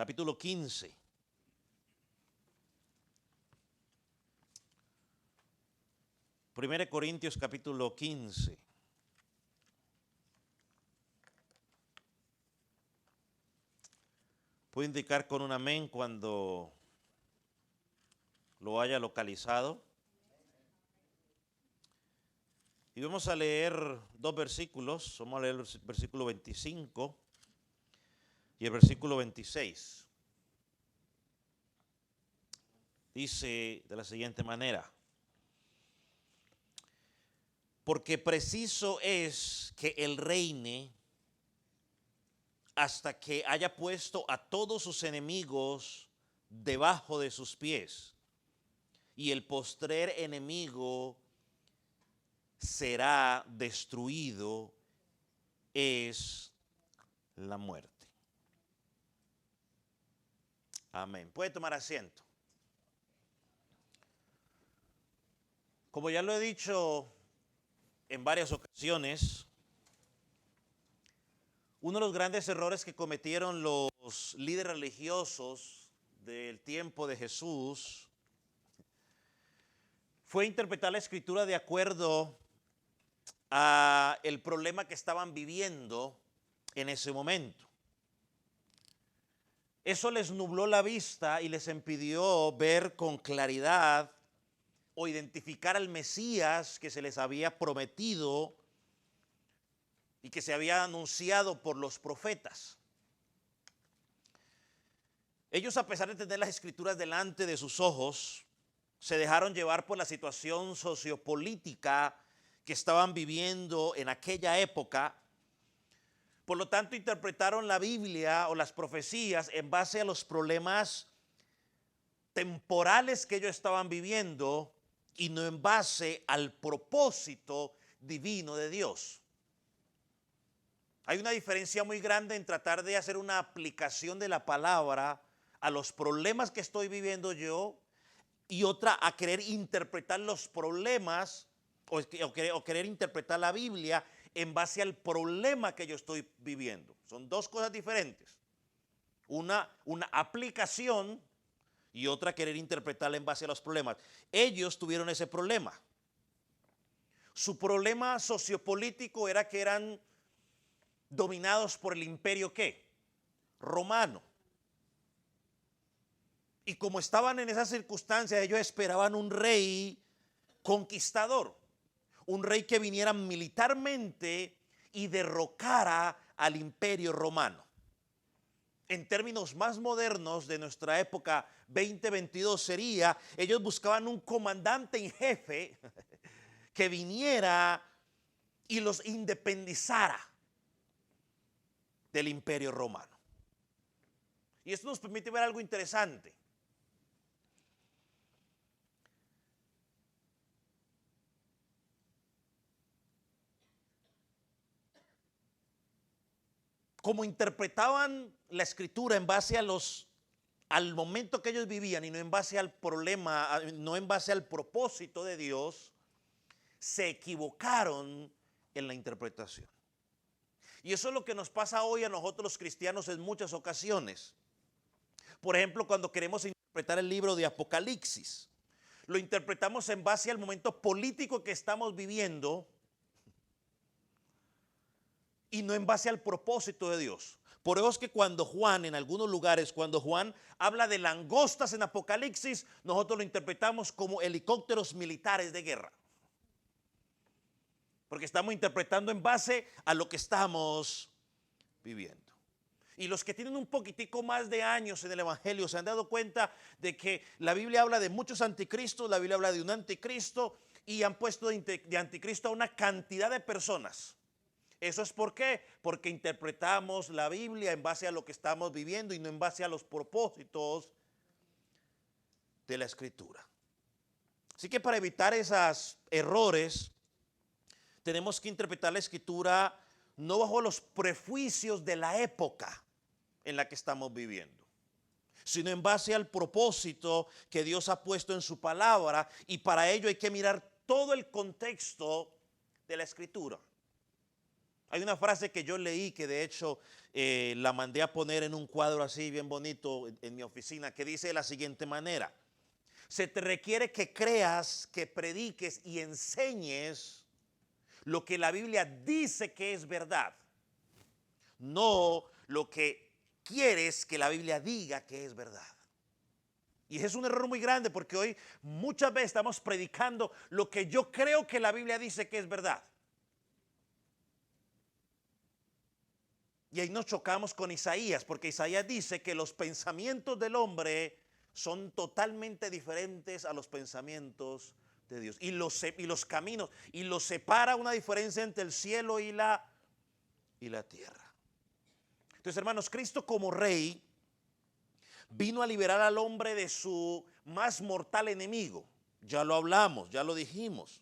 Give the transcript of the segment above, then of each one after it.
capítulo 15. Primera de Corintios, capítulo 15. Puedo indicar con un amén cuando lo haya localizado. Y vamos a leer dos versículos. Vamos a leer el versículo 25 y el versículo 26. Dice de la siguiente manera: porque preciso es que Él reine hasta que haya puesto a todos sus enemigos debajo de sus pies. Y el postrer enemigo será destruido, es la muerte. Amén. Puede tomar asiento. Como ya lo he dicho en varias ocasiones, uno de los grandes errores que cometieron los líderes religiosos del tiempo de Jesús fue interpretar la escritura de acuerdo a el problema que estaban viviendo en ese momento. Eso les nubló la vista y les impidió ver con claridad o identificar al Mesías que se les había prometido y que se había anunciado por los profetas. Ellos, a pesar de tener las escrituras delante de sus ojos, se dejaron llevar por la situación sociopolítica que estaban viviendo en aquella época. Por lo tanto, interpretaron la Biblia o las profecías en base a los problemas temporales que ellos estaban viviendo y no en base al propósito divino de Dios. Hay una diferencia muy grande en tratar de hacer una aplicación de la palabra a los problemas que estoy viviendo yo y otra a querer interpretar los problemas o querer interpretar la Biblia en base al problema que yo estoy viviendo. Son dos cosas diferentes. Una aplicación y otra querer interpretarla en base a los problemas. Ellos tuvieron ese problema. Su problema sociopolítico era que eran dominados por el imperio ¿qué? Romano. Y como estaban en esas circunstancias, ellos esperaban un rey conquistador, un rey que viniera militarmente y derrocara al imperio romano. En términos más modernos de nuestra época 2022 sería, ellos buscaban un comandante en jefe que viniera y los independizara del imperio romano. Y esto nos permite ver algo interesante. Como interpretaban la escritura en base al momento que ellos vivían y no en base al problema, no en base al propósito de Dios, se equivocaron en la interpretación. Y eso es lo que nos pasa hoy a nosotros los cristianos en muchas ocasiones. Por ejemplo, cuando queremos interpretar el libro de Apocalipsis, lo interpretamos en base al momento político que estamos viviendo y no en base al propósito de Dios. Por eso es que cuando Juan, en algunos lugares, cuando Juan habla de langostas en Apocalipsis, nosotros lo interpretamos como helicópteros militares de guerra. Porque estamos interpretando en base a lo que estamos viviendo. Y los que tienen un poquitico más de años en el Evangelio se han dado cuenta de que la Biblia habla de muchos anticristos, la Biblia habla de un anticristo y han puesto de anticristo a una cantidad de personas. ¿Eso es por qué? Porque interpretamos la Biblia en base a lo que estamos viviendo y no en base a los propósitos de la Escritura. Así que para evitar esos errores, tenemos que interpretar la Escritura no bajo los prejuicios de la época en la que estamos viviendo, sino en base al propósito que Dios ha puesto en su palabra, y para ello hay que mirar todo el contexto de la Escritura. Hay una frase que yo leí que de hecho la mandé a poner en un cuadro así bien bonito en mi oficina, que dice de la siguiente manera: se te requiere que creas, que prediques y enseñes lo que la Biblia dice que es verdad, no lo que quieres que la Biblia diga que es verdad. Y ese es un error muy grande, porque hoy muchas veces estamos predicando lo que yo creo que la Biblia dice que es verdad. Y ahí nos chocamos con Isaías, porque Isaías dice que los pensamientos del hombre son totalmente diferentes a los pensamientos de Dios. Y los caminos, y los separa una diferencia entre el cielo y la tierra. Entonces, hermanos, Cristo como rey vino a liberar al hombre de su más mortal enemigo. Ya lo hablamos, ya lo dijimos.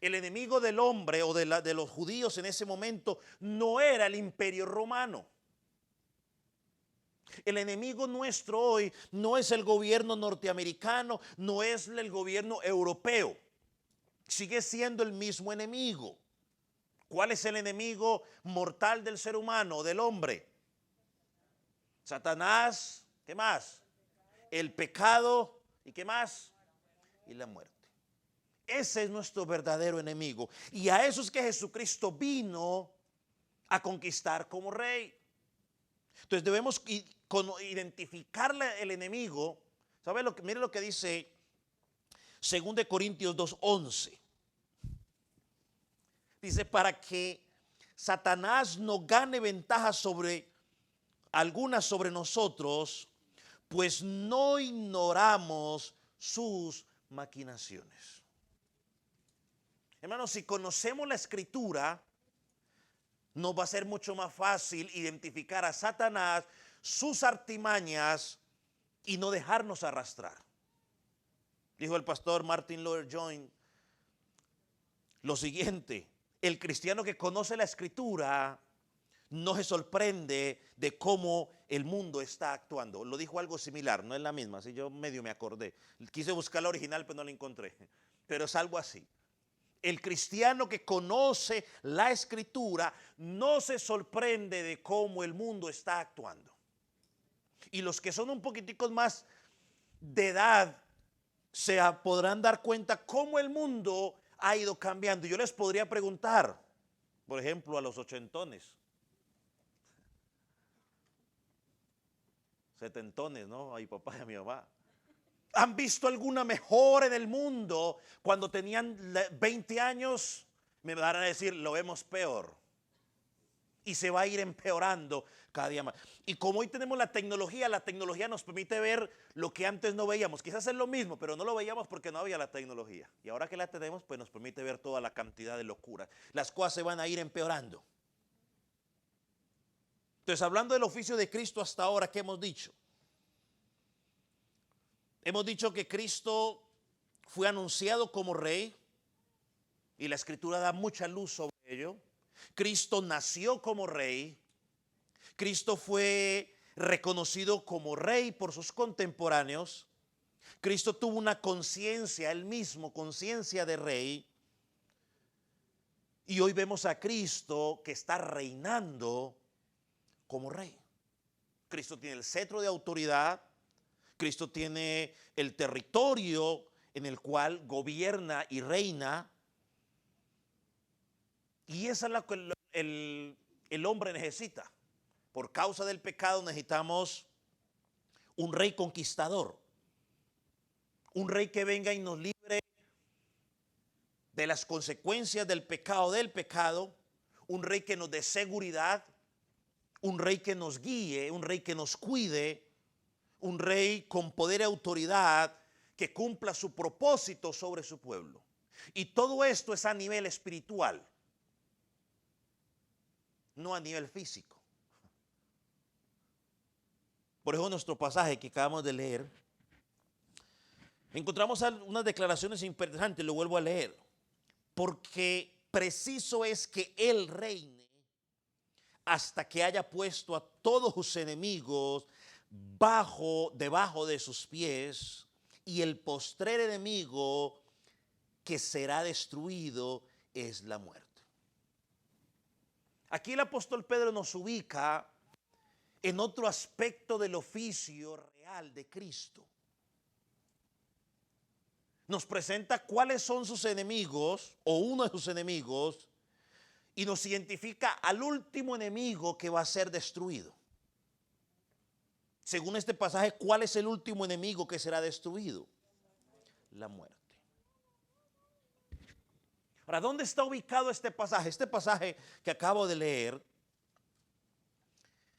El enemigo del hombre o de los judíos en ese momento no era el imperio romano. El enemigo nuestro hoy no es el gobierno norteamericano, no es el gobierno europeo. Sigue siendo el mismo enemigo. ¿Cuál es el enemigo mortal del ser humano, del hombre? Satanás, ¿qué más? El pecado, ¿y qué más? Y la muerte. Ese es nuestro verdadero enemigo. Y a eso es que Jesucristo vino a conquistar como rey. Entonces debemos identificar el enemigo. ¿Sabe lo que? Mire lo que dice 2 Corintios 2:11. Dice: para que Satanás no gane ventaja sobre nosotros, pues no ignoramos sus maquinaciones. Hermanos, si conocemos la escritura, nos va a ser mucho más fácil identificar a Satanás, sus artimañas, y no dejarnos arrastrar. Dijo el pastor Martin Lloyd-Jones lo siguiente: el cristiano que conoce la escritura no se sorprende de cómo el mundo está actuando. Lo dijo algo similar, no es la misma, así yo medio me acordé. Quise buscar la original, pero no la encontré. Pero es algo así. El cristiano que conoce la escritura no se sorprende de cómo el mundo está actuando. Y los que son un poquitico más de edad se podrán dar cuenta cómo el mundo ha ido cambiando. Yo les podría preguntar, por ejemplo, a los ochentones, setentones, ¿no? A mi papá y a mi mamá. ¿Han visto alguna mejora en el mundo? Cuando tenían 20 años, me van a decir, lo vemos peor. Y se va a ir empeorando cada día más. Y como hoy tenemos la tecnología nos permite ver lo que antes no veíamos. Quizás es lo mismo, pero no lo veíamos porque no había la tecnología. Y ahora que la tenemos, pues nos permite ver toda la cantidad de locuras. Las cosas se van a ir empeorando. Entonces, hablando del oficio de Cristo hasta ahora, ¿qué hemos dicho? Hemos dicho que Cristo fue anunciado como rey y la escritura da mucha luz sobre ello. Cristo nació como rey. Cristo fue reconocido como rey por sus contemporáneos. Cristo tuvo una conciencia, él mismo, conciencia de rey. Y hoy vemos a Cristo que está reinando como rey. Cristo tiene el cetro de autoridad. Cristo tiene el territorio en el cual gobierna y reina. Y esa es la que el hombre necesita. Por causa del pecado necesitamos un rey conquistador. Un rey que venga y nos libre de las consecuencias del pecado. Un rey que nos dé seguridad. Un rey que nos guíe, un rey que nos cuide. Un rey con poder y autoridad que cumpla su propósito sobre su pueblo. Y todo esto es a nivel espiritual, no a nivel físico. Por eso nuestro pasaje que acabamos de leer, encontramos unas declaraciones interesantes, lo vuelvo a leer. Porque preciso es que Él reine hasta que haya puesto a todos sus enemigos debajo de sus pies, y el postrer enemigo que será destruido es la muerte. Aquí el apóstol Pedro nos ubica en otro aspecto del oficio real de Cristo. Nos presenta cuáles son sus enemigos o uno de sus enemigos y nos identifica al último enemigo que va a ser destruido. Según este pasaje, ¿cuál es el último enemigo que será destruido? La muerte. Ahora, ¿dónde está ubicado este pasaje? Este pasaje que acabo de leer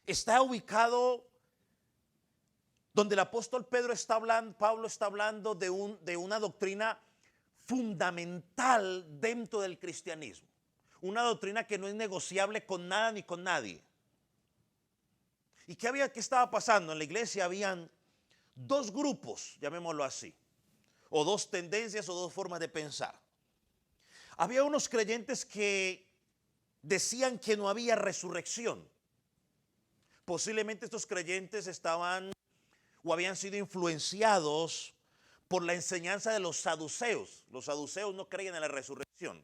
está ubicado donde el apóstol Pedro está hablando, Pablo está hablando de una doctrina fundamental dentro del cristianismo. Una doctrina que no es negociable con nada ni con nadie. ¿Y qué estaba pasando? En la iglesia habían dos grupos, llamémoslo así, o dos tendencias o dos formas de pensar. Había unos creyentes que decían que no había resurrección. Posiblemente estos creyentes estaban o habían sido influenciados por la enseñanza de los saduceos. Los saduceos no creían en la resurrección.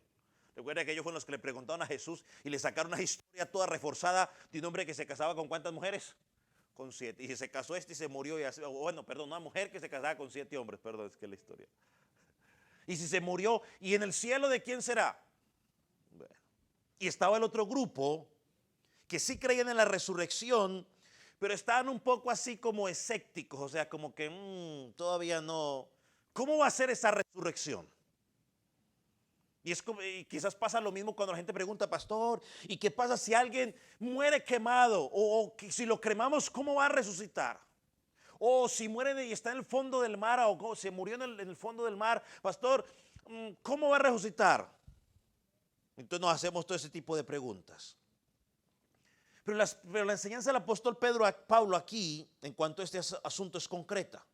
Recuerda que ellos fueron los que le preguntaron a Jesús y le sacaron una historia toda reforzada de un hombre que se casaba con ¿cuántas mujeres? Con 7. Y se casó y se murió. Una mujer que se casaba con 7 hombres. Perdón, es que es la historia. Y si se murió, ¿y en el cielo de quién será? Bueno. Y estaba el otro grupo que sí creían en la resurrección, pero estaban un poco así como escépticos, o sea, como que todavía no. ¿Cómo va a ser esa resurrección? Y quizás pasa lo mismo cuando la gente pregunta, pastor, ¿y qué pasa si alguien muere quemado? O si lo cremamos, ¿cómo va a resucitar? O si muere y está en el fondo del mar, o se murió en el fondo del mar, pastor, ¿cómo va a resucitar? Entonces nos hacemos todo ese tipo de preguntas. Pero la enseñanza del apóstol Pablo aquí, en cuanto a este asunto, es concreta.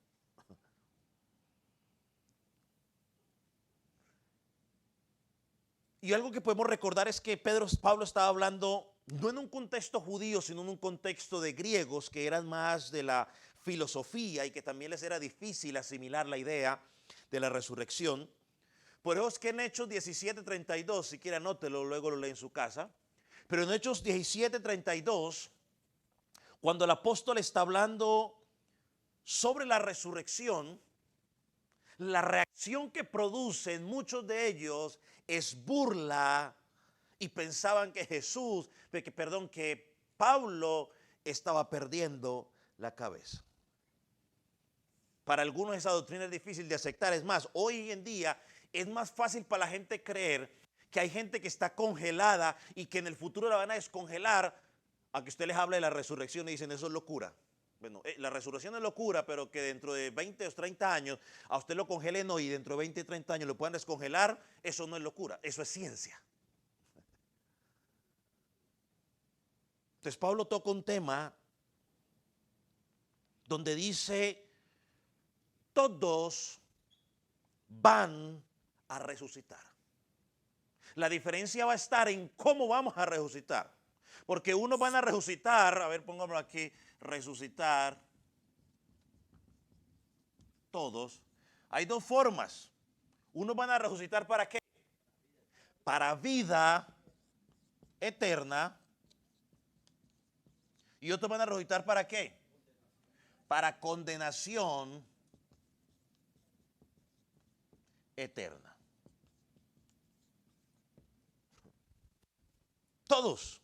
Y algo que podemos recordar es que Pablo estaba hablando no en un contexto judío, sino en un contexto de griegos que eran más de la filosofía y que también les era difícil asimilar la idea de la resurrección. Por eso es que en Hechos 17:32, si quiere anótelo, luego lo lee en su casa. Pero en Hechos 17:32, cuando el apóstol está hablando sobre la resurrección, la reacción que produce en muchos de ellos es burla y pensaban que que Pablo estaba perdiendo la cabeza. Para algunos esa doctrina es difícil de aceptar. Es más, hoy en día es más fácil para la gente creer que hay gente que está congelada y que en el futuro la van a descongelar, a que usted les hable de la resurrección y dicen eso es locura. Bueno, la resurrección es locura, pero que dentro de 20 o 30 años a usted lo congelen hoy y dentro de 20 o 30 años lo puedan descongelar, eso no es locura, eso es ciencia. Entonces Pablo toca un tema donde dice, todos van a resucitar. La diferencia va a estar en cómo vamos a resucitar. Porque unos van a resucitar, a ver, pongámoslo aquí, resucitar, todos. Hay dos formas. Unos van a resucitar ¿para qué? Para vida eterna. Y otros van a resucitar ¿para qué? Para condenación eterna. Todos.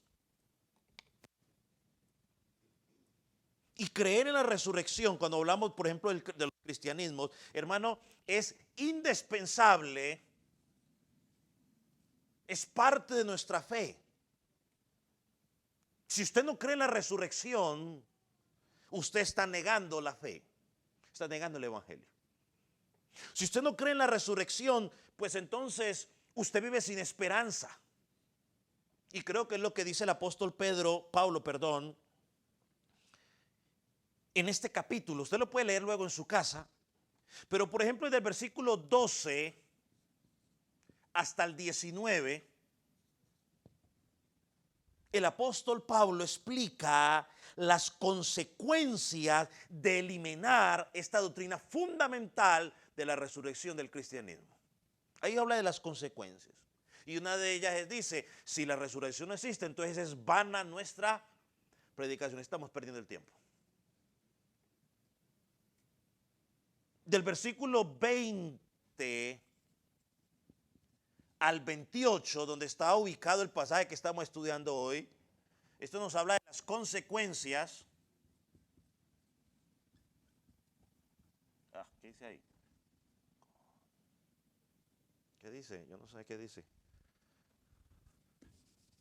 Y creer en la resurrección, cuando hablamos, por ejemplo, de los cristianismos, hermano, es indispensable, es parte de nuestra fe. Si usted no cree en la resurrección, usted está negando la fe, está negando el evangelio. Si usted no cree en la resurrección, pues entonces usted vive sin esperanza. Y creo que es lo que dice el apóstol Pablo, en este capítulo. Usted lo puede leer luego en su casa. Pero por ejemplo, desde el versículo 12 hasta el 19, el apóstol Pablo explica las consecuencias de eliminar esta doctrina fundamental de la resurrección del cristianismo. Ahí habla de las consecuencias. Y una de ellas dice, si la resurrección no existe, entonces es vana nuestra predicación. Estamos perdiendo el tiempo. Del versículo 20 al 28, donde está ubicado el pasaje que estamos estudiando hoy, esto nos habla de las consecuencias. ¿Qué dice ahí? ¿Qué dice? Yo no sé qué dice.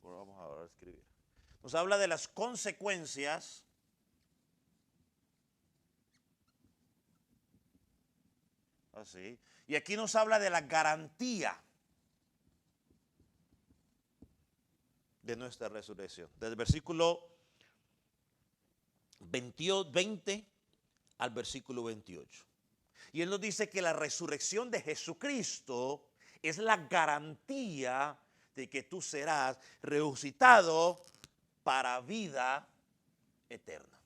Bueno, vamos a escribir. Nos habla de las consecuencias así. Y aquí nos habla de la garantía de nuestra resurrección. Desde el versículo 20 al versículo 28. Y él nos dice que la resurrección de Jesucristo es la garantía de que tú serás resucitado para vida eterna.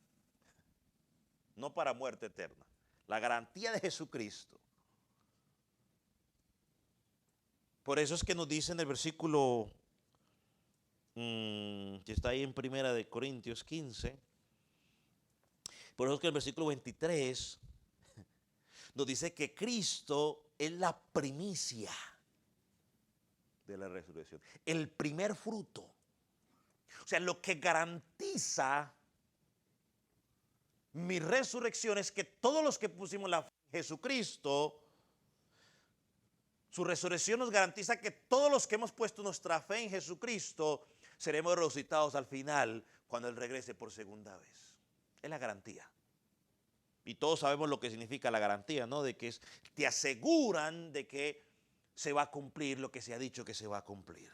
No para muerte eterna. La garantía de Jesucristo. Por eso es que nos dice en el versículo que está ahí en Primera de Corintios 15. Por eso es que el versículo 23 nos dice que Cristo es la primicia de la resurrección. El primer fruto. O sea, lo que garantiza mi resurrección es que todos los que pusimos la fe en Jesucristo, su resurrección nos garantiza que todos los que hemos puesto nuestra fe en Jesucristo seremos resucitados al final cuando Él regrese por segunda vez. Es la garantía. Y todos sabemos lo que significa la garantía, ¿no? De que te aseguran de que se va a cumplir lo que se ha dicho que se va a cumplir.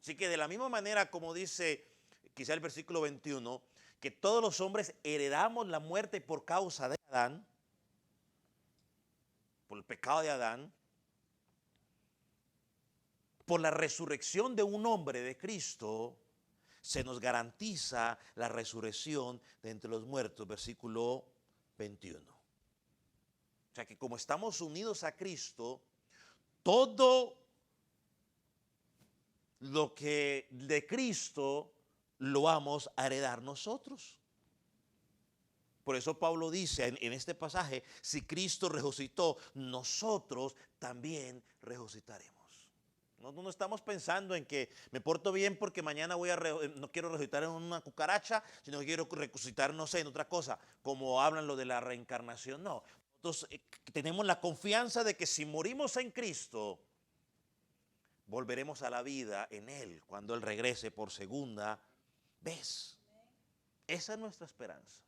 Así que de la misma manera como dice quizá el versículo 21, que todos los hombres heredamos la muerte por causa de Adán, por el pecado de Adán, por la resurrección de un hombre de Cristo, se nos garantiza la resurrección de entre los muertos, versículo 21. O sea que como estamos unidos a Cristo, todo lo que de Cristo lo vamos a heredar nosotros. Por eso Pablo dice en este pasaje, si Cristo resucitó, nosotros también resucitaremos. No estamos pensando en que me porto bien porque mañana no quiero resucitar en una cucaracha, sino que quiero resucitar, no sé, en otra cosa, como hablan lo de la reencarnación. No, nosotros tenemos la confianza de que si morimos en Cristo, volveremos a la vida en Él cuando Él regrese por segunda vez. Esa es nuestra esperanza.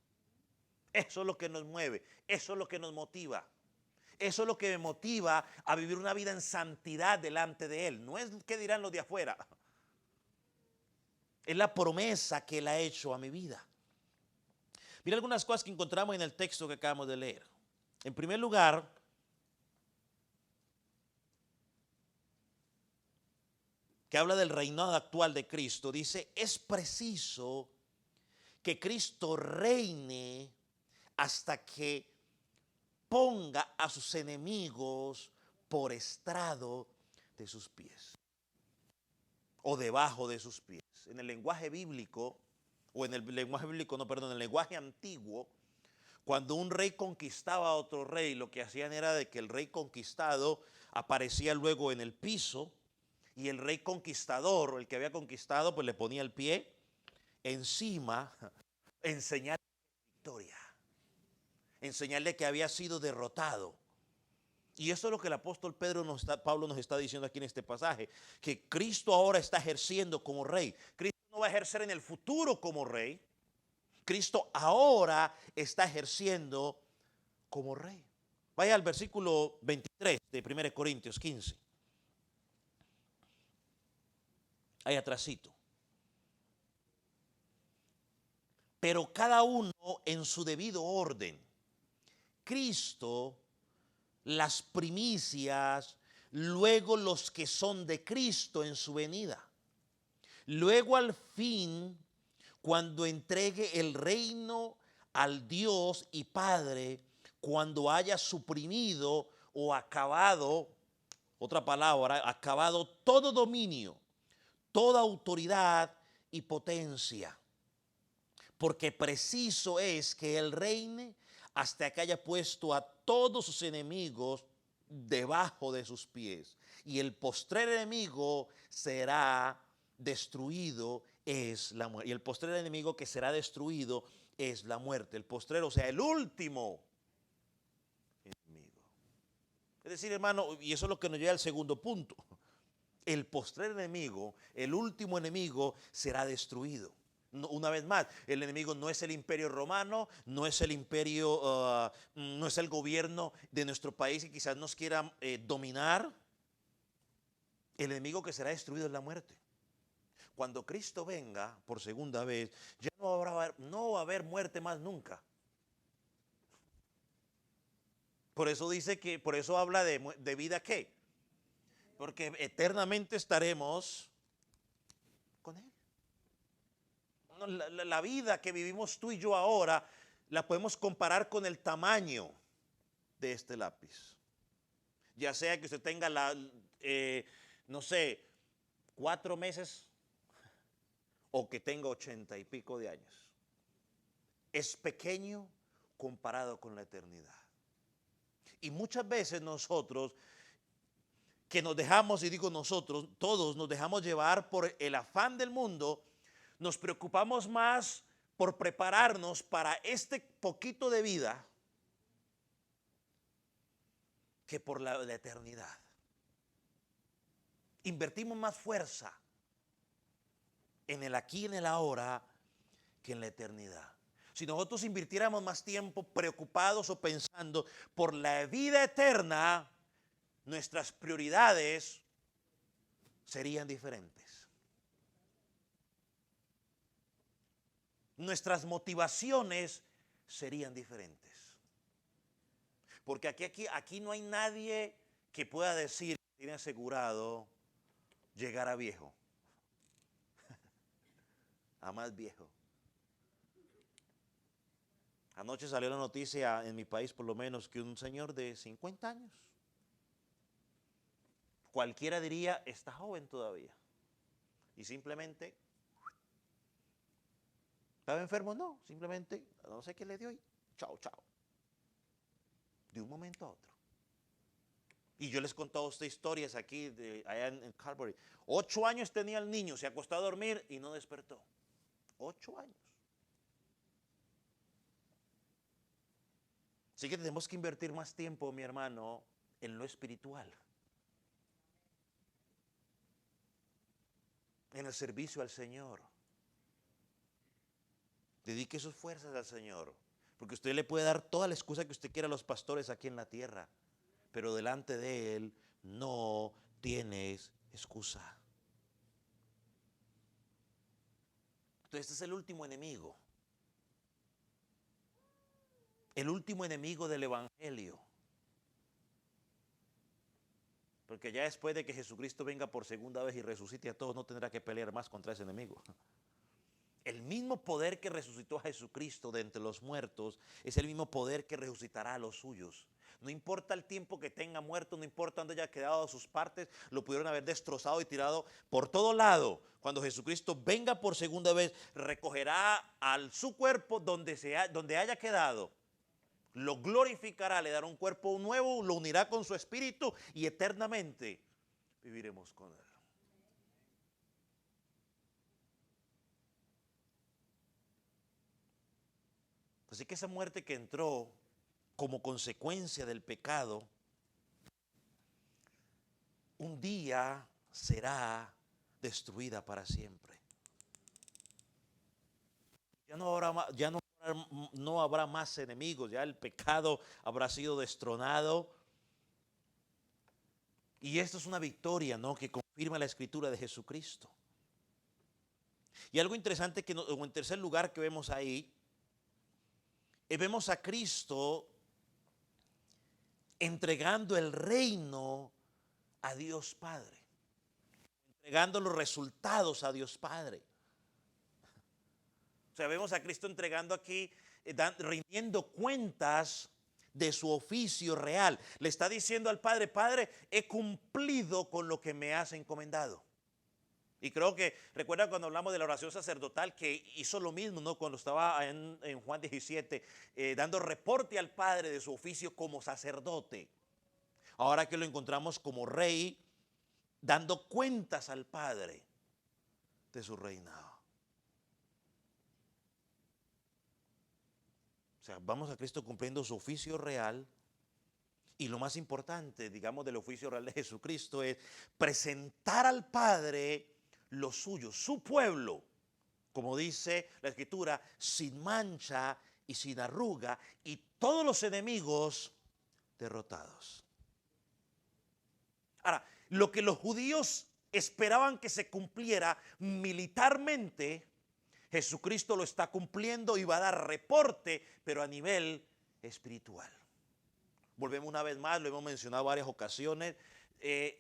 Eso es lo que nos mueve, eso es lo que nos motiva. Eso es lo que me motiva a vivir una vida en santidad delante de Él. No es qué dirán los de afuera. Es la promesa que Él ha hecho a mi vida. Mira algunas cosas que encontramos en el texto que acabamos de leer. En primer lugar, que habla del reinado actual de Cristo, dice, es preciso que Cristo reine hasta que ponga a sus enemigos por estrado de sus pies o debajo de sus pies. En el lenguaje bíblico, o en el lenguaje bíblico, no, perdón, en el lenguaje antiguo, cuando un rey conquistaba a otro rey, lo que hacían era de que el rey conquistado aparecía luego en el piso y el rey conquistador, el que había conquistado, pues le ponía el pie encima en señal de victoria, en señal de que había sido derrotado. Y eso es lo que el apóstol Pablo nos está diciendo aquí en este pasaje, que Cristo ahora está ejerciendo como rey. Cristo no va a ejercer en el futuro como rey. Cristo ahora está ejerciendo como rey. Vaya al versículo 23 de 1 Corintios 15. Ahí atrásito. Pero cada uno en su debido orden. Cristo, las primicias, luego los que son de Cristo en su venida. Luego al fin, cuando entregue el reino al Dios y Padre, cuando haya suprimido o acabado Otra palabra, acabado todo dominio, toda autoridad y potencia. Porque preciso es que Él reine hasta que haya puesto a todos sus enemigos debajo de sus pies. Y el postrer enemigo será destruido, es la muerte. Y el postrer enemigo que será destruido es la muerte. El postrero, o sea, el último enemigo. Es decir, hermano, y eso es lo que nos lleva al segundo punto. El postrer enemigo, el último enemigo, será destruido. Una vez más, el enemigo no es el imperio romano, no es el imperio, no es el gobierno de nuestro país que quizás nos quiera dominar. El enemigo que será destruido es la muerte. Cuando Cristo venga por segunda vez, ya no va a haber muerte más nunca. Por eso dice que, por eso habla de vida ¿qué? Porque eternamente estaremos con Él. La vida que vivimos tú y yo ahora la podemos comparar con el tamaño de este lápiz. Ya sea que usted tenga no sé, 4 meses o que tenga 80 y pico de años. Es pequeño comparado con la eternidad. Y muchas veces nosotros que nos dejamos, y digo nosotros, todos nos dejamos llevar por el afán del mundo, nos preocupamos más por prepararnos para este poquito de vida que por la eternidad. Invertimos más fuerza en el aquí y en el ahora que en la eternidad. Si nosotros invirtiéramos más tiempo preocupados o pensando por la vida eterna, nuestras prioridades serían diferentes. Nuestras motivaciones serían diferentes. Porque aquí no hay nadie que pueda decir que tiene asegurado llegar a viejo. A más viejo. Anoche salió la noticia en mi país, por lo menos, que un señor de 50 años, cualquiera diría, está joven todavía. Y simplemente, ¿estaba enfermo? No, simplemente, no sé qué le dio y chao, chao. De un momento a otro. Y yo les contaba a usted historias aquí, allá en Calvary. 8 años tenía el niño, se acostó a dormir y no despertó. 8 años. Así que tenemos que invertir más tiempo, mi hermano, en lo espiritual. En el servicio al Señor. Dedique sus fuerzas al Señor. Porque usted le puede dar toda la excusa que usted quiera a los pastores aquí en la tierra. Pero delante de Él no tienes excusa. Entonces este es el último enemigo. El último enemigo del Evangelio. Porque ya después de que Jesucristo venga por segunda vez y resucite a todos, no tendrá que pelear más contra ese enemigo. El mismo poder que resucitó a Jesucristo de entre los muertos es el mismo poder que resucitará a los suyos. No importa el tiempo que tenga muerto, no importa dónde haya quedado sus partes, lo pudieron haber destrozado y tirado por todo lado. Cuando Jesucristo venga por segunda vez, recogerá al su cuerpo donde haya quedado. Lo glorificará, le dará un cuerpo nuevo, lo unirá con su espíritu y eternamente viviremos con Él. Así que esa muerte que entró como consecuencia del pecado, un día será destruida para siempre. No habrá más enemigos, ya el pecado habrá sido destronado. Y esto es una victoria, ¿no?, que confirma la escritura de Jesucristo. Y algo interesante en tercer lugar que vemos ahí, vemos a Cristo entregando el reino a Dios Padre, entregando los resultados a Dios Padre. O sea, vemos a Cristo entregando aquí, rindiendo cuentas de su oficio real. Le está diciendo al Padre, Padre, he cumplido con lo que me has encomendado. Y creo que, recuerda cuando hablamos de la oración sacerdotal, que hizo lo mismo, ¿no? Cuando estaba en Juan 17, dando reporte al Padre de su oficio como sacerdote. Ahora que lo encontramos como rey, dando cuentas al Padre de su reinado. O sea, vamos a Cristo cumpliendo su oficio real. Y lo más importante, digamos, del oficio real de Jesucristo es presentar al Padre lo suyo, su pueblo, como dice la Escritura, sin mancha y sin arruga, y todos los enemigos derrotados. Ahora, lo que los judíos esperaban que se cumpliera militarmente, Jesucristo lo está cumpliendo y va a dar reporte, pero a nivel espiritual. Volvemos una vez más, lo hemos mencionado varias ocasiones.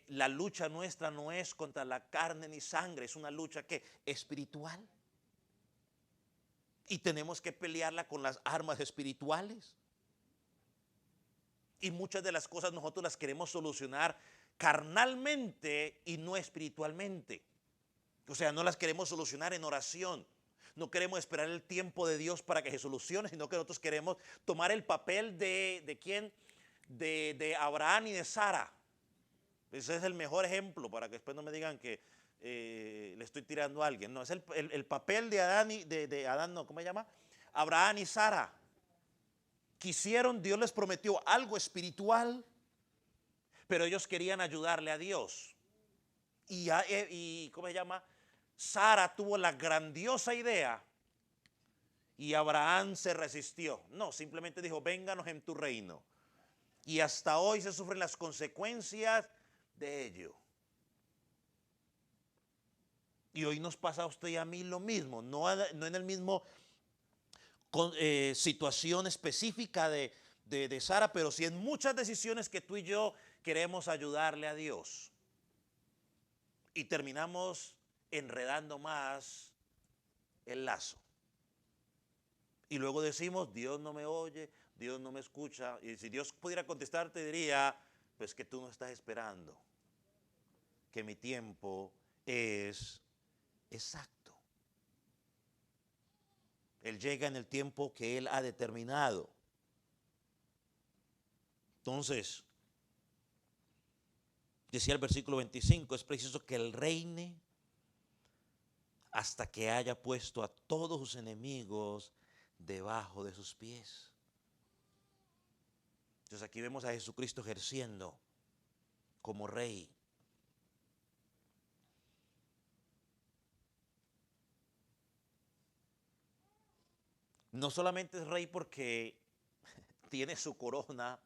La lucha nuestra no es contra la carne ni sangre, es una lucha que espiritual. Y tenemos que pelearla con las armas espirituales. Y muchas de las cosas nosotros las queremos solucionar carnalmente y no espiritualmente. O sea, no las queremos solucionar en oración. No queremos esperar el tiempo de Dios para que se solucione, sino que nosotros queremos tomar el papel ¿de quién? De Abraham y de Sara. Ese es el mejor ejemplo para que después no me digan que le estoy tirando a alguien. No, es el papel de Adán de Adán, no, ¿cómo se llama? Abraham y Sara. Quisieron, Dios les prometió algo espiritual, pero ellos querían ayudarle a Dios. Y ¿cómo se llama? Sara tuvo la grandiosa idea y Abraham se resistió. No, simplemente dijo, vénganos en tu reino. Y hasta hoy se sufren las consecuencias de ello. Y hoy nos pasa a usted y a mí lo mismo, no en el mismo situación específica de Sara, pero sí en muchas decisiones que tú y yo queremos ayudarle a Dios. Y terminamos enredando más el lazo. Y luego decimos, Dios no me oye, Dios no me escucha. Y si Dios pudiera contestarte, diría, pues que tú no estás esperando, que mi tiempo es exacto. Él llega en el tiempo que Él ha determinado. Entonces, decía el versículo 25, es preciso que Él reine hasta que haya puesto a todos sus enemigos debajo de sus pies. Entonces aquí vemos a Jesucristo ejerciendo como rey. No solamente es rey porque tiene su corona,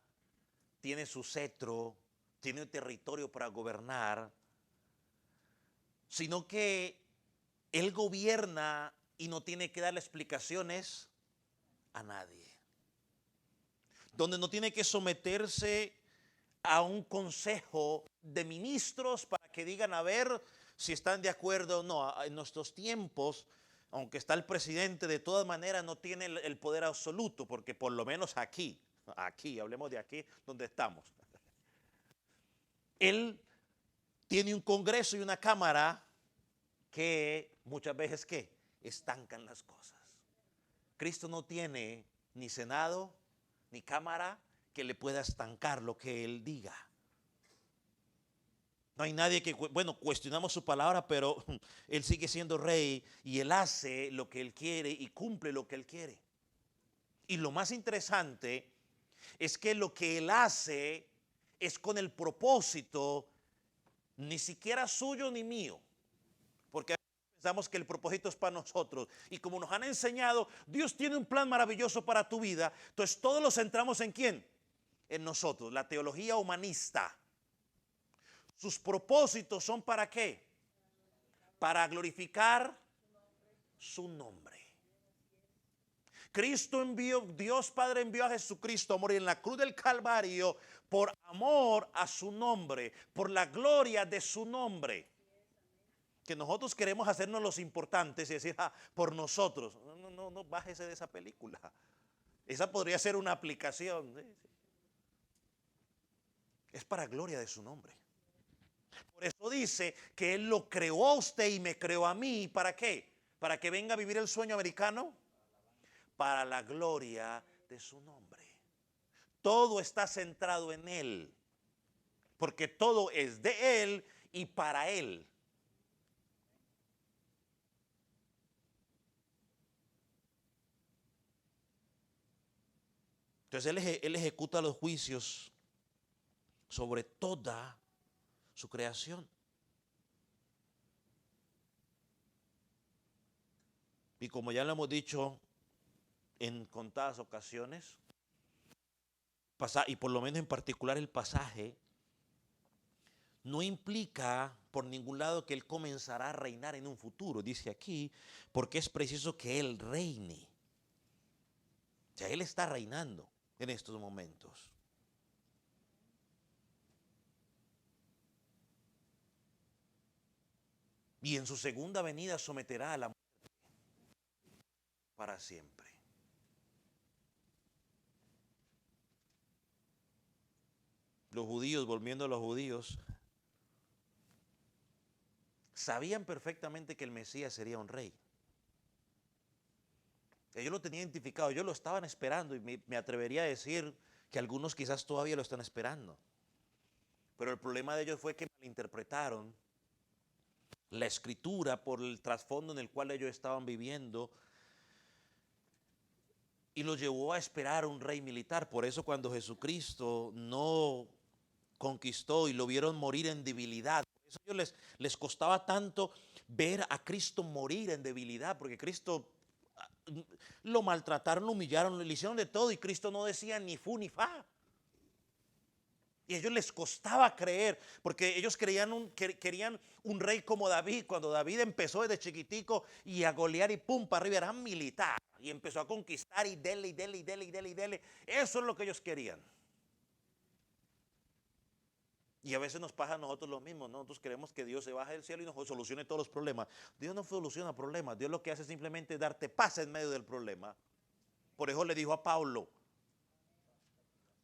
tiene su cetro, tiene un territorio para gobernar, sino que Él gobierna y no tiene que darle explicaciones a nadie. Donde no tiene que someterse a un consejo de ministros para que digan a ver si están de acuerdo o no. En nuestros tiempos, aunque está el presidente, de todas maneras no tiene el poder absoluto, porque por lo menos aquí, hablemos de aquí donde estamos. Él tiene un Congreso y una Cámara que muchas veces ¿qué? Estancan las cosas. Cristo no tiene ni Senado ni Cámara que le pueda estancar lo que Él diga. No hay nadie que, bueno, cuestionamos su palabra, pero Él sigue siendo rey y Él hace lo que Él quiere y cumple lo que Él quiere. Y lo más interesante es que lo que Él hace es con el propósito ni siquiera suyo ni mío. Porque pensamos que el propósito es para nosotros. Y como nos han enseñado, Dios tiene un plan maravilloso para tu vida. Entonces todos los centramos ¿en quién? En nosotros. La teología humanista. Sus propósitos son ¿para qué? Para glorificar su nombre. Cristo envió, Dios Padre envió a Jesucristo a morir en la cruz del Calvario por amor a su nombre, por la gloria de su nombre. Que nosotros queremos hacernos los importantes y decir, por nosotros. No, bájese de esa película. Esa podría ser una aplicación. ¿Sí? Es para gloria de su nombre. Por eso dice que Él lo creó a usted y me creó a mí. ¿Para qué? ¿Para que venga a vivir el sueño americano? Para la gloria de su nombre. Todo está centrado en Él. Porque todo es de Él y para Él. Entonces él ejecuta los juicios sobre toda su creación. Y como ya lo hemos dicho en contadas ocasiones, y por lo menos en particular el pasaje, no implica por ningún lado que Él comenzará a reinar en un futuro, dice aquí, porque es preciso que Él reine. O sea, Él está reinando en estos momentos. Y en su segunda venida someterá a la muerte para siempre. Los judíos, volviendo a los judíos, sabían perfectamente que el Mesías sería un rey. Ellos lo tenían identificado, ellos lo estaban esperando y me atrevería a decir que algunos quizás todavía lo están esperando. Pero el problema de ellos fue que malinterpretaron la escritura por el trasfondo en el cual ellos estaban viviendo y los llevó a esperar un rey militar. Por eso cuando Jesucristo no conquistó y lo vieron morir en debilidad, por eso a ellos les costaba tanto ver a Cristo morir en debilidad, porque Cristo lo maltrataron, lo humillaron, le hicieron de todo y Cristo no decía ni fu ni fa. Y a ellos les costaba creer, porque ellos querían un rey como David. Cuando David empezó desde chiquitico y a golear y pum, para arriba, era militar. Y empezó a conquistar y dele, y dele, y dele, y dele, y dele. Eso es lo que ellos querían. Y a veces nos pasa a nosotros lo mismo, ¿no? Nosotros queremos que Dios se baje del cielo y nos solucione todos los problemas. Dios no soluciona problemas. Dios lo que hace es simplemente darte paz en medio del problema. Por eso le dijo a Pablo,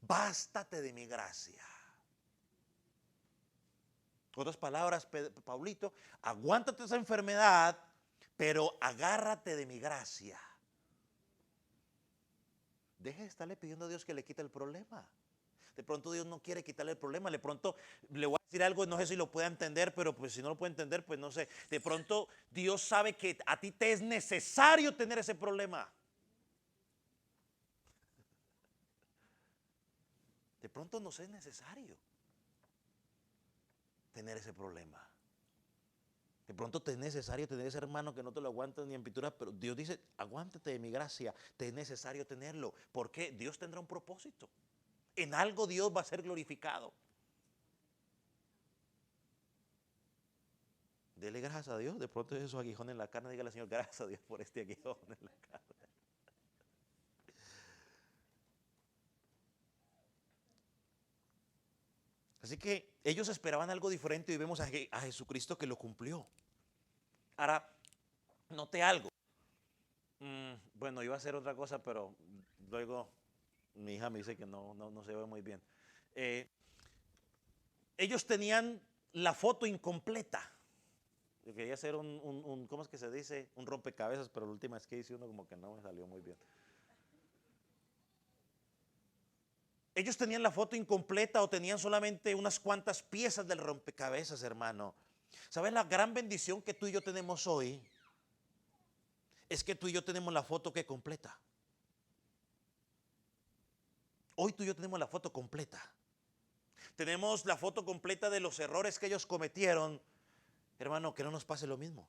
bástate de mi gracia. Otras palabras, Paulito, aguántate esa enfermedad, pero agárrate de mi gracia. Deje de estarle pidiendo a Dios que le quite el problema. De pronto Dios no quiere quitarle el problema. De pronto le voy a decir algo, no sé si lo pueda entender, pero pues si no lo puede entender, pues no sé. De pronto Dios sabe que a ti te es necesario tener ese problema. De pronto nos es necesario tener ese problema. De pronto te es necesario tener ese hermano que no te lo aguantas ni en pintura, pero Dios dice, aguántate de mi gracia, te es necesario tenerlo. ¿Por qué? Dios tendrá un propósito. En algo Dios va a ser glorificado. Dele gracias a Dios. De pronto esos aguijones en la carne, dígale al Señor, gracias a Dios por este aguijón en la carne. Así que ellos esperaban algo diferente y vemos a Jesucristo que lo cumplió. Ahora, note algo. Bueno, iba a hacer otra cosa, pero luego mi hija me dice que no se ve muy bien. Ellos tenían la foto incompleta. Yo quería hacer ¿cómo es que se dice? Un rompecabezas, pero la última vez que hice uno como que no me salió muy bien. Ellos tenían la foto incompleta o tenían solamente unas cuantas piezas del rompecabezas, hermano. ¿Sabes la gran bendición que tú y yo tenemos hoy? Es que tú y yo tenemos la foto que completa. Hoy tú y yo tenemos la foto completa. Tenemos la foto completa de los errores que ellos cometieron. Hermano, que no nos pase lo mismo.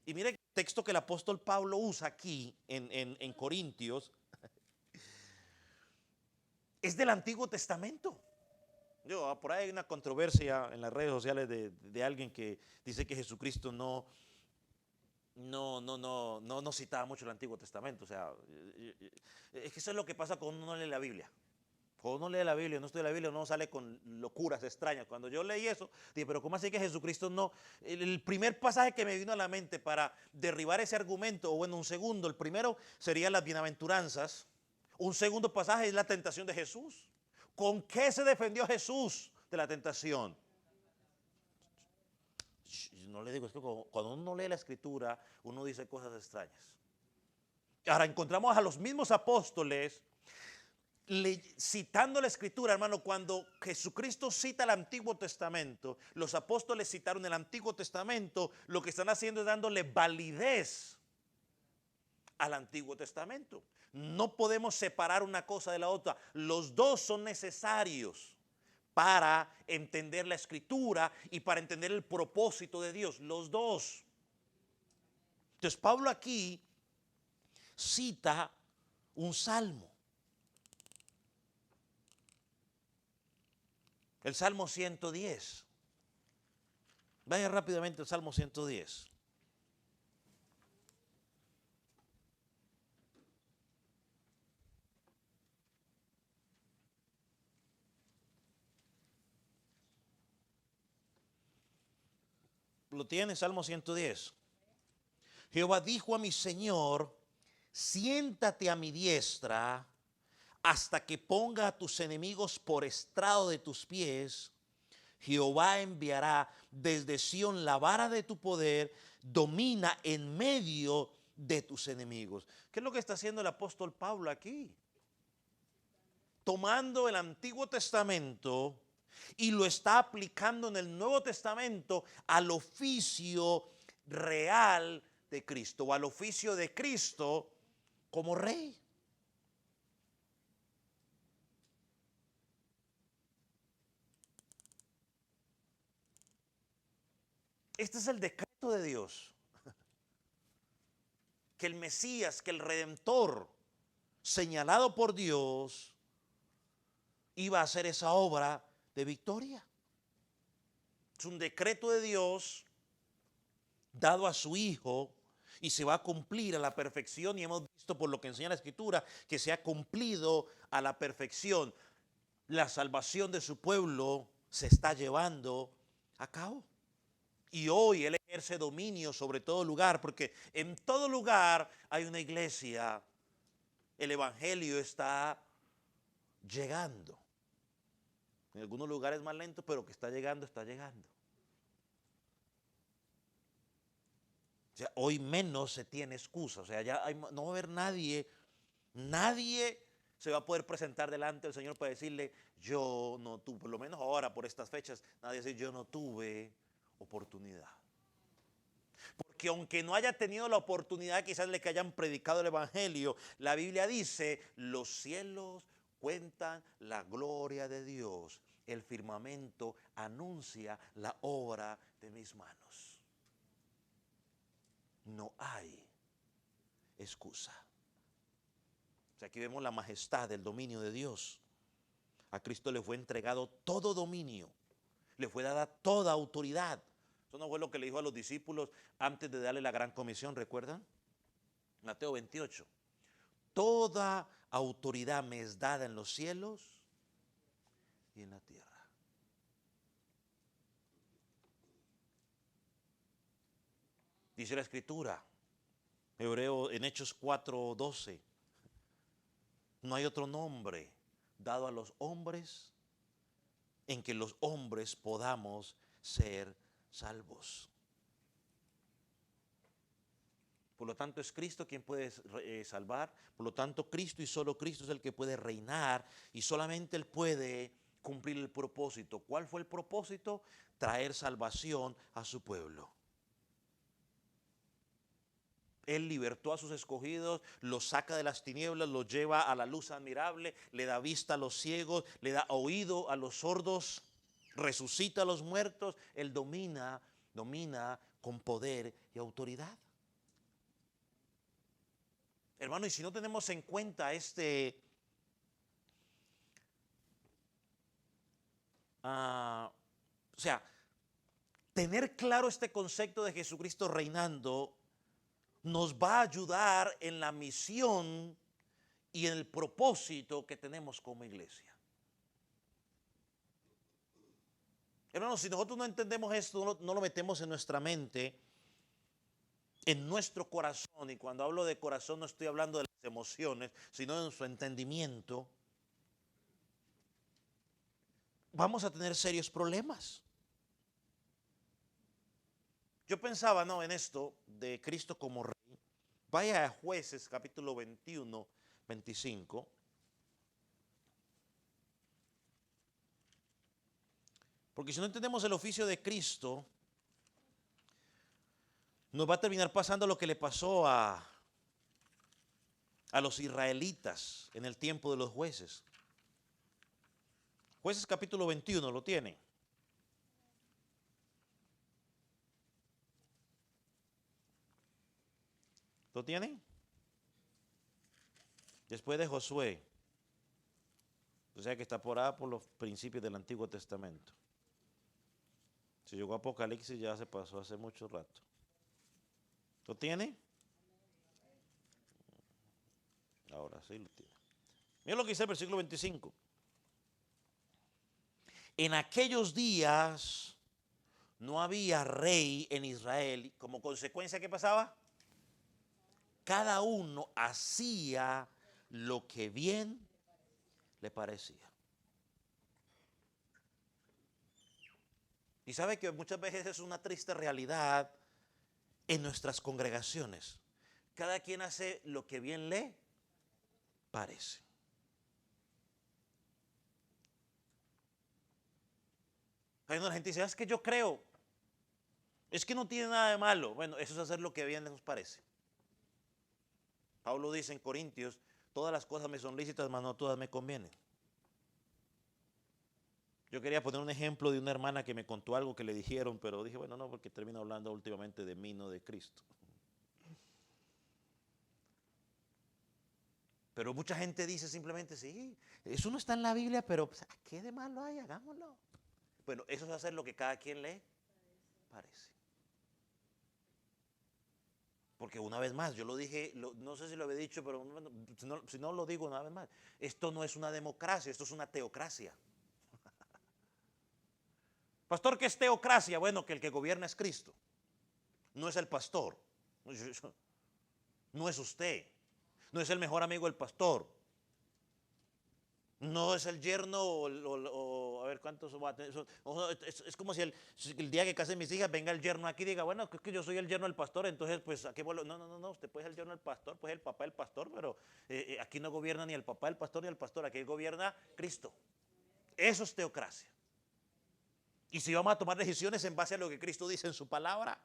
Y mire el texto que el apóstol Pablo usa aquí en Corintios. Es del Antiguo Testamento. Por ahí hay una controversia en las redes sociales de alguien que dice que Jesucristo no citaba mucho el Antiguo Testamento. O sea, es que eso es lo que pasa cuando uno lee la Biblia. Cuando uno lee la Biblia, no estudia la Biblia, uno sale con locuras extrañas. Cuando yo leí eso, dije, pero ¿cómo así que Jesucristo no? El primer pasaje que me vino a la mente para derribar ese argumento, o bueno, un segundo, el primero sería las bienaventuranzas. Un segundo pasaje es la tentación de Jesús. ¿Con qué se defendió Jesús de la tentación? No le digo, es que cuando uno lee la escritura, uno dice cosas extrañas. Ahora encontramos a los mismos apóstoles citando la escritura, hermano. Cuando Jesucristo cita el Antiguo Testamento, los apóstoles citaron el Antiguo Testamento, lo que están haciendo es dándole validez al Antiguo Testamento. No podemos separar una cosa de la otra. Los dos son necesarios para entender la escritura y para entender el propósito de Dios. Los dos. Entonces Pablo aquí cita un salmo. El Salmo 110. Vaya rápidamente al Salmo 110. ¿Lo tiene? Salmo 110. Jehová dijo a mi Señor, siéntate a mi diestra hasta que ponga a tus enemigos por estrado de tus pies. Jehová enviará desde Sión la vara de tu poder, domina en medio de tus enemigos. ¿Qué es lo que está haciendo el apóstol Pablo aquí? Tomando el Antiguo Testamento y lo está aplicando en el Nuevo Testamento al oficio real de Cristo, o al oficio de Cristo como rey. Este es el decreto de Dios, que el Mesías, que el Redentor, señalado por Dios, iba a hacer esa obra de victoria. Es un decreto de Dios dado a su Hijo y se va a cumplir a la perfección, y hemos visto por lo que enseña la Escritura que se ha cumplido a la perfección. La salvación de su pueblo se está llevando a cabo. Y hoy Él ejerce dominio sobre todo lugar, porque en todo lugar hay una iglesia. El Evangelio está llegando. En algunos lugares más lento, pero que está llegando, está llegando. O sea, hoy menos se tiene excusa. O sea, ya no va a haber nadie se va a poder presentar delante del Señor para decirle, yo no tuve, por lo menos ahora por estas fechas, nadie dice, yo no tuve oportunidad. Porque aunque no haya tenido la oportunidad quizás de que hayan predicado el Evangelio, la Biblia dice, los cielos cuentan la gloria de Dios, el firmamento anuncia la obra de mis manos. No hay excusa. O sea, aquí vemos la majestad del dominio de Dios. A Cristo le fue entregado todo dominio, le fue dada toda autoridad. Eso no fue lo que le dijo a los discípulos antes de darle la gran comisión, ¿recuerdan? Mateo 28. Toda autoridad me es dada en los cielos y en la tierra. Dice la Escritura, en Hechos 4:12, no hay otro nombre dado a los hombres en que los hombres podamos ser salvos. Por lo tanto, es Cristo quien puede salvar. Por lo tanto, Cristo y solo Cristo es el que puede reinar, y solamente Él puede cumplir el propósito. ¿Cuál fue el propósito? Traer salvación a su pueblo. Él libertó a sus escogidos, los saca de las tinieblas, los lleva a la luz admirable, le da vista a los ciegos, le da oído a los sordos, resucita a los muertos. Él domina con poder y autoridad. Hermano, y si no tenemos en cuenta tener claro este concepto de Jesucristo reinando, nos va a ayudar en la misión y en el propósito que tenemos como iglesia. Hermanos, si nosotros no entendemos esto, no lo metemos en nuestra mente, en nuestro corazón, y cuando hablo de corazón no estoy hablando de las emociones, sino de nuestro entendimiento, vamos a tener serios problemas. Yo pensaba, no, en esto de Cristo como rey. Vaya a Jueces capítulo 21, 25. Porque si no entendemos el oficio de Cristo, nos va a terminar pasando lo que le pasó a los israelitas en el tiempo de los jueces. Jueces capítulo 21, ¿lo tienen? ¿Lo tienen? Después de Josué. O sea que está por los principios del Antiguo Testamento. Si llegó a Apocalipsis ya se pasó hace mucho rato. ¿Lo tiene? Ahora sí lo tiene. Mira lo que dice el versículo 25. En aquellos días no había rey en Israel. Como consecuencia, ¿qué pasaba? Cada uno hacía lo que bien le parecía. Y sabe que muchas veces es una triste realidad en nuestras congregaciones. Cada quien hace lo que bien le parece. Hay una gente que dice, es que yo creo, es que no tiene nada de malo. Bueno, eso es hacer lo que bien les parece. Pablo dice en Corintios, todas las cosas me son lícitas, mas no todas me convienen. Yo quería poner un ejemplo de una hermana que me contó algo que le dijeron, pero dije, bueno, no, porque termino hablando últimamente de mí, no de Cristo. Pero mucha gente dice simplemente, sí, eso no está en la Biblia, pero pues, ¿qué de malo hay? Hagámoslo. Bueno, eso es hacer lo que cada quien le parece. Porque una vez más, yo lo dije, no sé si lo había dicho, pero si no lo digo una vez más, esto no es una democracia, esto es una teocracia. Pastor, ¿qué es teocracia? Bueno, que el que gobierna es Cristo, no es el pastor, no es usted, no es el mejor amigo del pastor, no es el yerno o a ver cuántos va a tener. Es como si el día que case mis hijas venga el yerno aquí y diga, bueno, es que yo soy el yerno del pastor, entonces pues aquí vuelvo. No, usted puede ser el yerno del pastor, pues el papá del pastor, pero aquí no gobierna ni el papá del pastor ni el pastor, aquí gobierna Cristo. Eso es teocracia. Y si vamos a tomar decisiones en base a lo que Cristo dice en su palabra,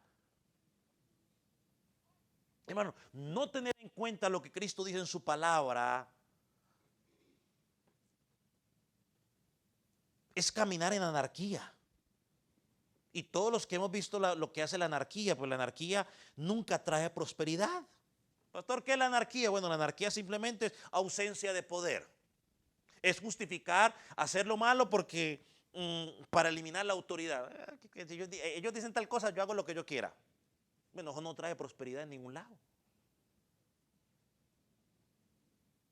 hermano, no tener en cuenta lo que Cristo dice en su palabra es caminar en anarquía. Y todos los que hemos visto lo que hace la anarquía, pues la anarquía nunca trae prosperidad. Pastor, ¿qué es la anarquía? Bueno, la anarquía simplemente es ausencia de poder. Es justificar hacer lo malo porque para eliminar la autoridad. Ellos dicen tal cosa, yo hago lo que yo quiera. Bueno, eso no trae prosperidad en ningún lado.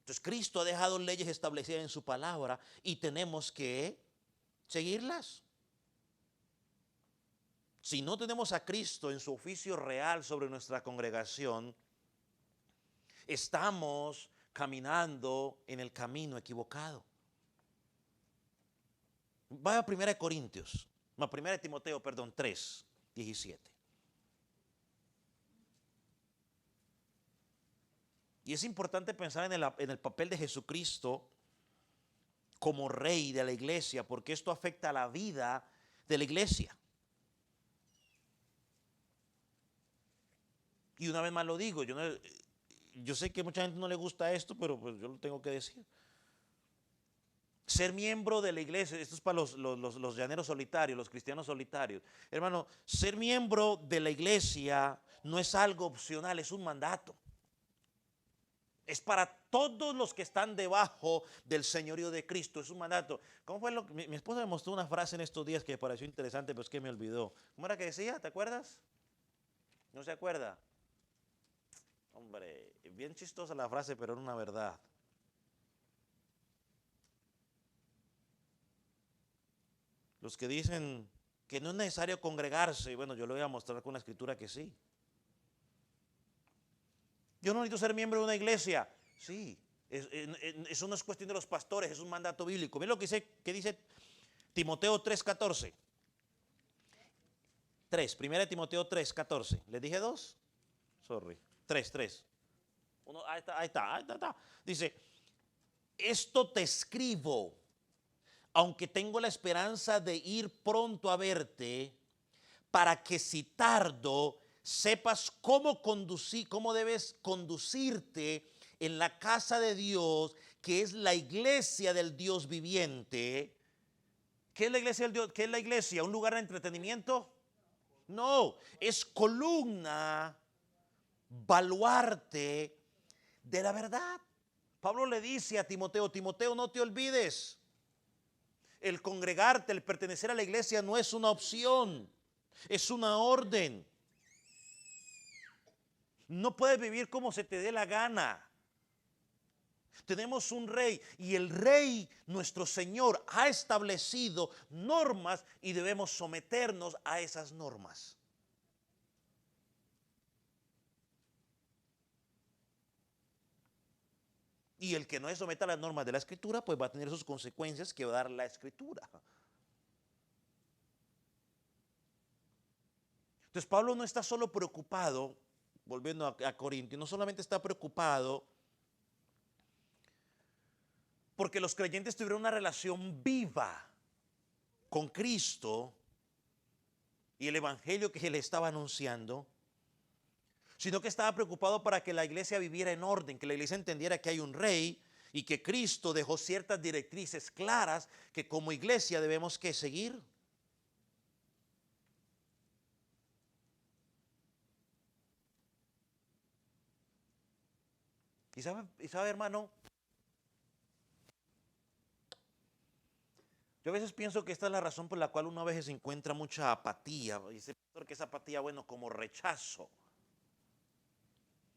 Entonces Cristo ha dejado leyes establecidas en su palabra y tenemos que seguirlas. Si no tenemos a Cristo en su oficio real sobre nuestra congregación, estamos caminando en el camino equivocado. Vaya a 1 Corintios, no, 1 Timoteo, perdón, 3, 17. Y es importante pensar en el papel de Jesucristo como rey de la iglesia, porque esto afecta a la vida de la iglesia. Y una vez más lo digo, yo sé que a mucha gente no le gusta esto, pero pues yo lo tengo que decir. Ser miembro de la iglesia, esto es para los llaneros solitarios, los cristianos solitarios. Hermano, ser miembro de la iglesia no es algo opcional, es un mandato. Es para todos los que están debajo del señorío de Cristo, es un mandato. ¿Cómo fue mi esposa me mostró una frase en estos días que me pareció interesante, pero es que me olvidó. ¿Cómo era que decía? ¿Te acuerdas? ¿No se acuerda? Hombre, bien chistosa la frase, pero era una verdad. Los que dicen que no es necesario congregarse, bueno, yo le voy a mostrar con la escritura que sí. Yo no necesito ser miembro de una iglesia. Sí, eso no es cuestión de los pastores, es un mandato bíblico. Mira lo que dice Timoteo 3:14. 3, primera Timoteo 3:14. ¿Les dije 2? Sorry. 3. Uno, ahí está. Dice, esto te escribo, aunque tengo la esperanza de ir pronto a verte, para que si tardo, sepas cómo conducir, cómo debes conducirte en la casa de Dios, que es la iglesia del Dios viviente. ¿Qué es la iglesia del Dios? ¿Qué es la iglesia? ¿Un lugar de entretenimiento? No, es columna, baluarte de la verdad. Pablo le dice a Timoteo, Timoteo, no te olvides, el congregarte, el pertenecer a la iglesia no es una opción, es una orden. No puedes vivir como se te dé la gana. Tenemos un rey y el rey, nuestro Señor, ha establecido normas y debemos someternos a esas normas. Y el que no se someta a las normas de la Escritura, pues va a tener sus consecuencias que va a dar la Escritura. Entonces Pablo no está solo preocupado, volviendo a Corintios, no solamente está preocupado porque los creyentes tuvieron una relación viva con Cristo y el evangelio que se le estaba anunciando, sino que estaba preocupado para que la iglesia viviera en orden, que la iglesia entendiera que hay un rey y que Cristo dejó ciertas directrices claras que como iglesia debemos que seguir. Y sabe, hermano, yo a veces pienso que esta es la razón por la cual uno a veces encuentra mucha apatía. Y dice que esa apatía, bueno, como rechazo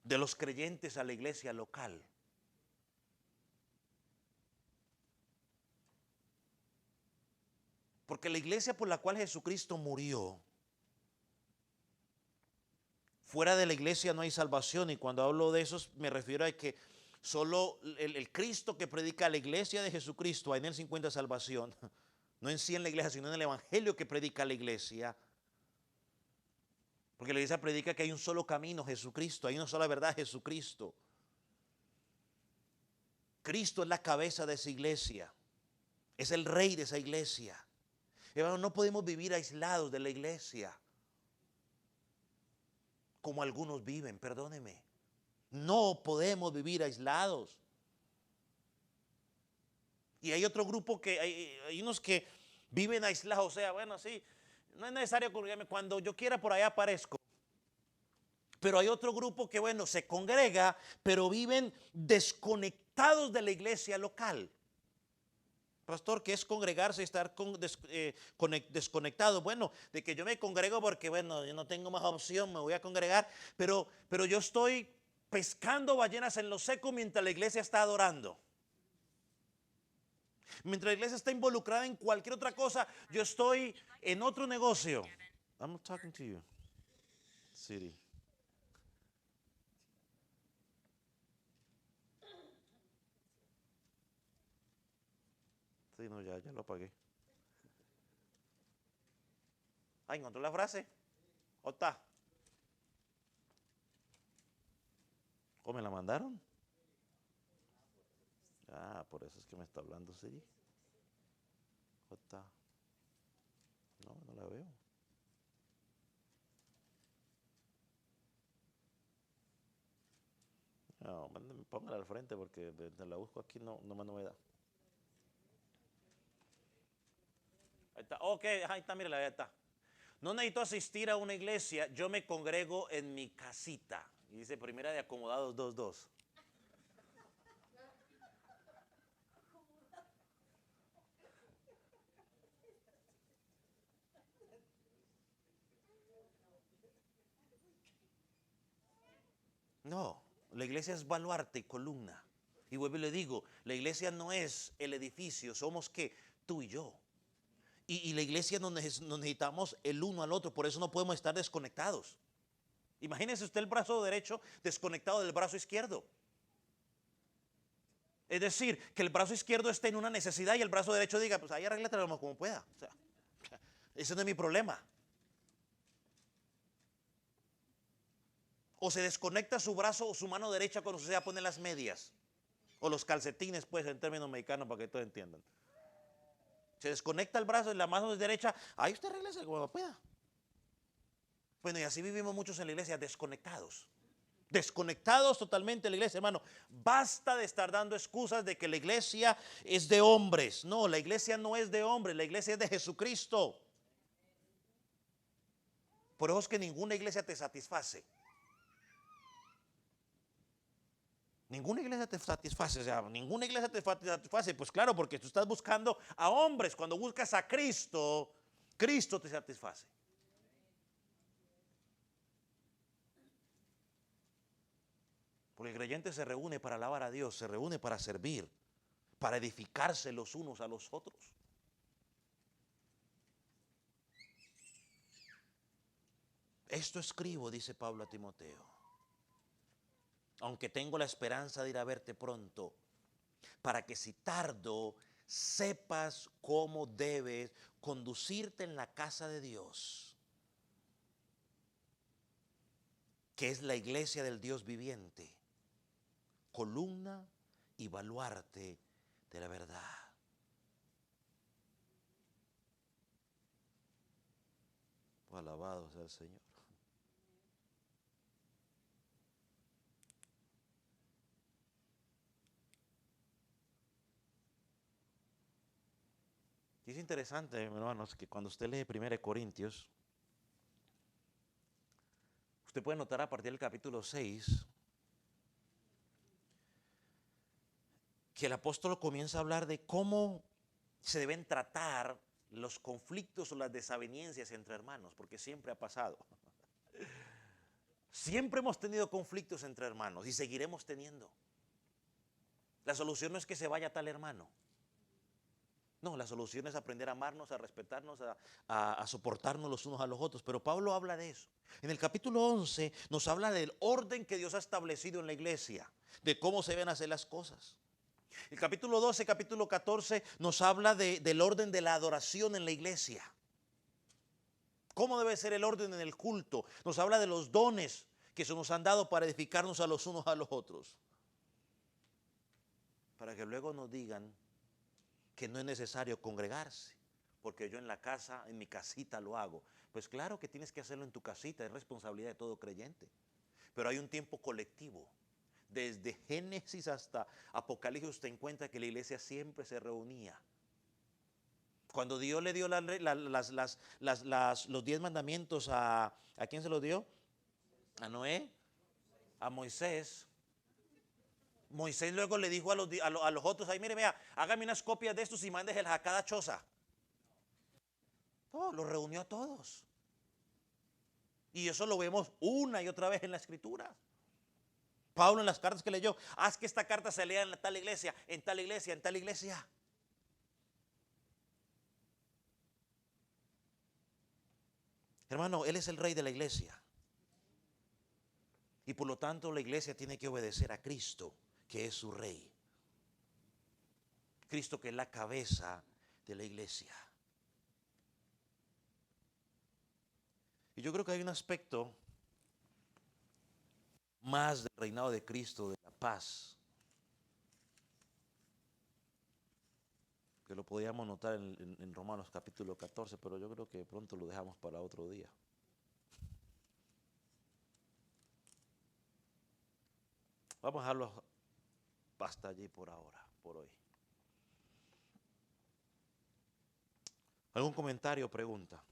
de los creyentes a la iglesia local. Porque la iglesia por la cual Jesucristo murió, fuera de la iglesia no hay salvación. Y cuando hablo de eso me refiero a que solo el Cristo que predica la iglesia de Jesucristo, en él se encuentra salvación. No en sí en la iglesia, sino en el evangelio que predica la iglesia. Porque la iglesia predica que hay un solo camino, Jesucristo. Hay una sola verdad, Jesucristo. Cristo es la cabeza de esa iglesia. Es el rey de esa iglesia. Hermano, no podemos vivir aislados de la iglesia como algunos viven, perdóneme. No podemos vivir aislados. Y hay otro grupo que hay unos que viven aislados, o sea, bueno, sí, no es necesario congregarme, cuando yo quiera por allá aparezco. Pero hay otro grupo que, bueno, se congrega, pero viven desconectados de la iglesia local. Pastor, ¿qué es congregarse y estar desconectado? Bueno, de que yo me congrego porque, bueno, yo no tengo más opción, me voy a congregar, pero yo estoy pescando ballenas en lo seco mientras la iglesia está adorando. Mientras la iglesia está involucrada en cualquier otra cosa, yo estoy en otro negocio. I'm not talking to you, Siri. Sí, no, ya lo apagué. Ah, ¿encontró la frase? ¿O está? ¿O me la mandaron? Ah, por eso es que me está hablando Siri. ¿O está? No, no la veo. No, póngala al frente porque desde la busco aquí no más novedad. Ahí está, ok, ahí está, mire, ahí está. No necesito asistir a una iglesia, yo me congrego en mi casita. Y dice Primera de Acomodados 2:2. No, la iglesia es baluarte y columna. Y vuelvo y le digo, la iglesia no es el edificio, somos que tú y yo. Y la iglesia nos necesitamos el uno al otro, por eso no podemos estar desconectados. Imagínese usted el brazo derecho desconectado del brazo izquierdo. Es decir, que el brazo izquierdo esté en una necesidad y el brazo derecho diga, pues ahí arréglatelo como pueda. O sea, ese no es mi problema. O se desconecta su brazo o su mano derecha cuando se va a poner las medias. O los calcetines, pues, en términos mexicanos, para que todos entiendan. Se desconecta el brazo y la mano derecha, ahí usted arréglese como pueda. Bueno, y así vivimos muchos en la iglesia, desconectados. Desconectados totalmente de la iglesia, hermano. Basta de estar dando excusas de que la iglesia es de hombres. No, la iglesia no es de hombres, la iglesia es de Jesucristo. Por eso es que ninguna iglesia te satisface. Ninguna iglesia te satisface, o sea, ninguna iglesia te satisface. Pues claro, porque tú estás buscando a hombres. Cuando buscas a Cristo, Cristo te satisface. Porque el creyente se reúne para alabar a Dios, se reúne para servir, para edificarse los unos a los otros. Esto escribo, dice Pablo a Timoteo, aunque tengo la esperanza de ir a verte pronto, para que si tardo, sepas cómo debes conducirte en la casa de Dios, que es la iglesia del Dios viviente, columna y baluarte de la verdad. Alabado sea el Señor. Y es interesante, hermanos, que cuando usted lee 1 Corintios, usted puede notar a partir del capítulo 6 que el apóstol comienza a hablar de cómo se deben tratar los conflictos o las desavenencias entre hermanos, porque siempre ha pasado. Siempre hemos tenido conflictos entre hermanos y seguiremos teniendo. La solución no es que se vaya tal hermano. No, la solución es aprender a amarnos, a respetarnos, a soportarnos los unos a los otros. Pero Pablo habla de eso. En el capítulo 11 nos habla del orden que Dios ha establecido en la iglesia, de cómo se deben hacer las cosas. El capítulo 12, capítulo 14 nos habla del orden de la adoración en la iglesia. ¿Cómo debe ser el orden en el culto? Nos habla de los dones que se nos han dado para edificarnos a los unos a los otros. Para que luego nos digan que no es necesario congregarse, porque yo en la casa, en mi casita lo hago. Pues claro que tienes que hacerlo en tu casita, es responsabilidad de todo creyente. Pero hay un tiempo colectivo. Desde Génesis hasta Apocalipsis usted encuentra que la iglesia siempre se reunía. Cuando Dios le dio los 10 mandamientos ¿a quién se los dio? A Noé, a Moisés. Moisés luego le dijo a los otros, ahí mire, vea, hágame unas copias de estos y mándeselas a cada choza. Los reunió a todos. Y eso lo vemos una y otra vez en la escritura. Pablo en las cartas que leyó, haz que esta carta se lea en tal iglesia, en tal iglesia, en tal iglesia. Hermano, Él es el rey de la iglesia. Y por lo tanto la iglesia tiene que obedecer a Cristo, que es su rey. Cristo que es la cabeza de la iglesia. Y yo creo que hay un aspecto más del reinado de Cristo, de la paz, que lo podíamos notar en Romanos capítulo 14, pero yo creo que pronto lo dejamos para otro día. Vamos a dejarlo hasta allí por ahora, por hoy. ¿Algún comentario o pregunta?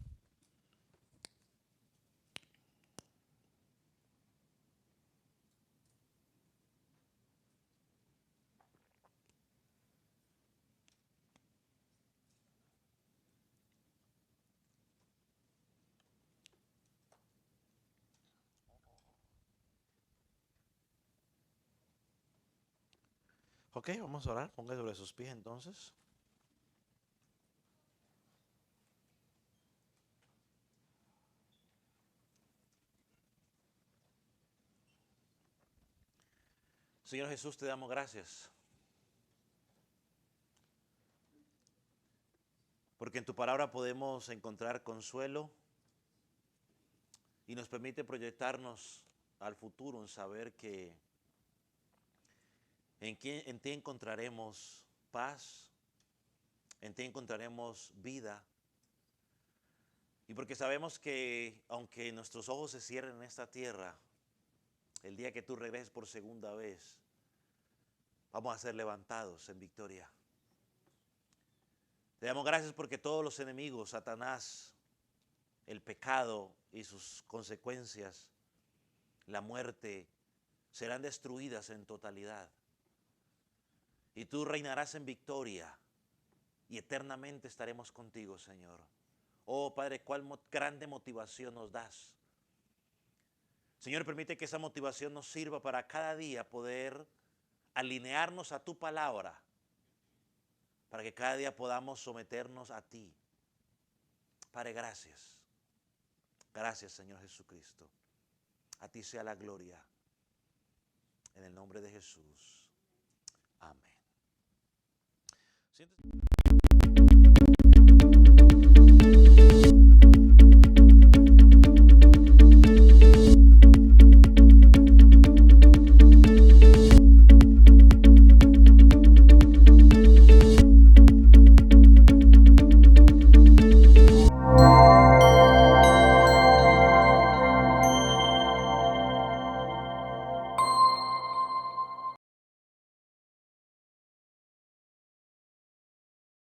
Ok, vamos a orar. Ponga sobre sus pies entonces. Señor Jesús, te damos gracias porque en tu palabra podemos encontrar consuelo y nos permite proyectarnos al futuro en saber que en ti encontraremos paz, en ti encontraremos vida. Y porque sabemos que aunque nuestros ojos se cierren en esta tierra, el día que tú regreses por segunda vez, vamos a ser levantados en victoria. Te damos gracias porque todos los enemigos, Satanás, el pecado y sus consecuencias, la muerte, serán destruidas en totalidad. Y tú reinarás en victoria y eternamente estaremos contigo, Señor. Oh, Padre, cuál grande motivación nos das. Señor, permite que esa motivación nos sirva para cada día poder alinearnos a tu palabra, para que cada día podamos someternos a ti. Padre, gracias. Gracias, Señor Jesucristo. A ti sea la gloria. En el nombre de Jesús. Amén. Siéntese.